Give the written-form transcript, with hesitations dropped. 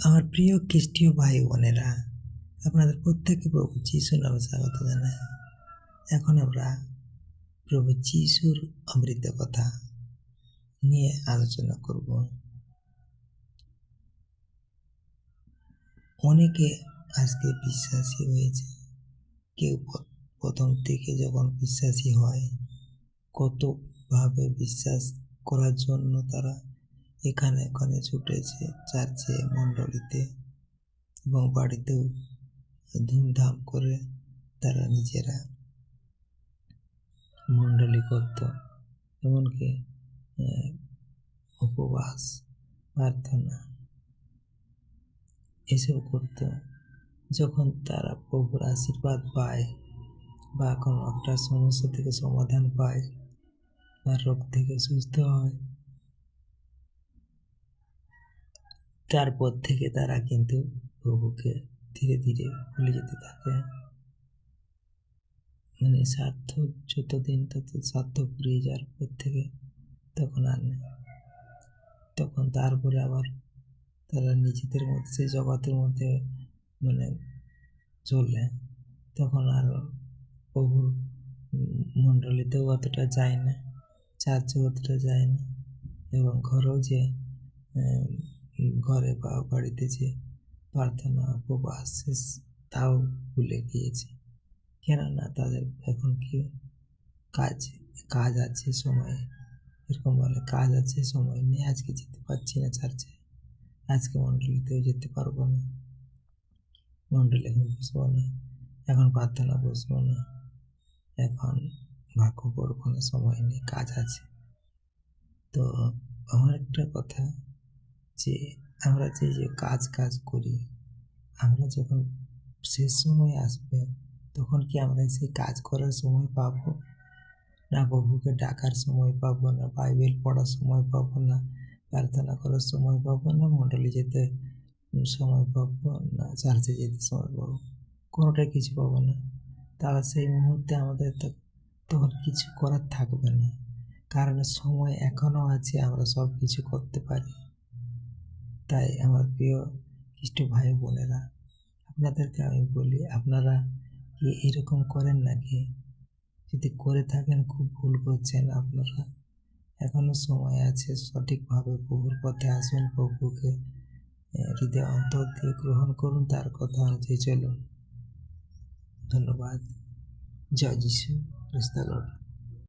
আমার প্রিয় খ্রিস্টীয় ভাই বোনেরা, আপনাদের প্রত্যেককে প্রভু যিশুর নামে স্বাগত জানাই। এখন আমরা প্রভু যিশুর অমৃত কথা নিয়ে আলোচনা করব। অনেকে আজকে বিশ্বাসী হয়েছে। কেউ প্রথম থেকে যখন বিশ্বাসী হয়, কতভাবে বিশ্বাস করার জন্য তারা এখানে ওখানে ছুটেছে, চার্চে, মণ্ডলীতে এবং বাড়িতেও ধুমধাম করে তারা নিজেরা মণ্ডলী করত, এমনকি উপবাস, প্রার্থনা এসব করত। যখন তারা প্রভুর আশীর্বাদ পায় বা কোনো একটা সমস্যা থেকে সমাধান পায় বা রোগ থেকে সুস্থ হয়, তারপর থেকে তারা কিন্তু প্রভুকে ধীরে ধীরে ভুলে যেতে থাকে। মানে স্বার্থ যতদিন তত স্বার্থ ফুরিয়ে যাওয়ার পর থেকে তখন আর নেই। তখন তারপরে আবার তারা নিজেদের মধ্যে সেই জগতের মধ্যে চলে, তখন আর প্রভুর মণ্ডলীতেও অতটা যায় না, চার্চেও অতটা যায় না, এবং ঘরেও যে ঘরে বা বাড়িতে যে প্রার্থনা উপবাস তাও ভুলে গিয়েছে। কেননা তাদের এখন কি কাজ আছে, সময় এরকম বলে কাজ আছে, সময় নেই, আজকে যেতে পারছি না চার্চে, আজকে মণ্ডলীতেও যেতে পারবো না, মণ্ডলী এখন বসবো না, এখন প্রার্থনা বসবো না, এখন বাক্য পড়বো না, সময় নেই, কাজ আছে। তো আমার একটা কথা, যে আমরা যে কাজ করি, আমরা যখন শেষ সময় আসবে তখন কি আমরা সেই কাজ করার সময় পাবো? না প্রভুকে ডাকার সময় পাবো, না বাইবেল পড়ার সময় পাবো, না প্রার্থনা করার সময় পাবো, না মণ্ডলী যেতে সময় পাবো, না চার্চে যেতে সময় পাবো? কোনোটাই কিছু পাবো না। তাহলে সেই মুহূর্তে আমাদের তখন কিছু করার থাকবে না, কারণ সময় এখনও আছে, আমরা সব কিছু করতে পারি। তাই আমার প্রিয় খ্রিস্ট ভাই বোনেরা, আপনাদেরকে আমি বলি, আপনারা কি এরকম করেন নাকি? যদি করে থাকেন খুব ভুল করছেন আপনারা। এখনো সময় আছে, সঠিকভাবে প্রভুর পথে আসুন, প্রভুকে হৃদয় অন্তর দিয়ে গ্রহণ করুন, তার কথা অনুযায়ী চলুন। ধন্যবাদ। জয় যিশু। Praise the Lord.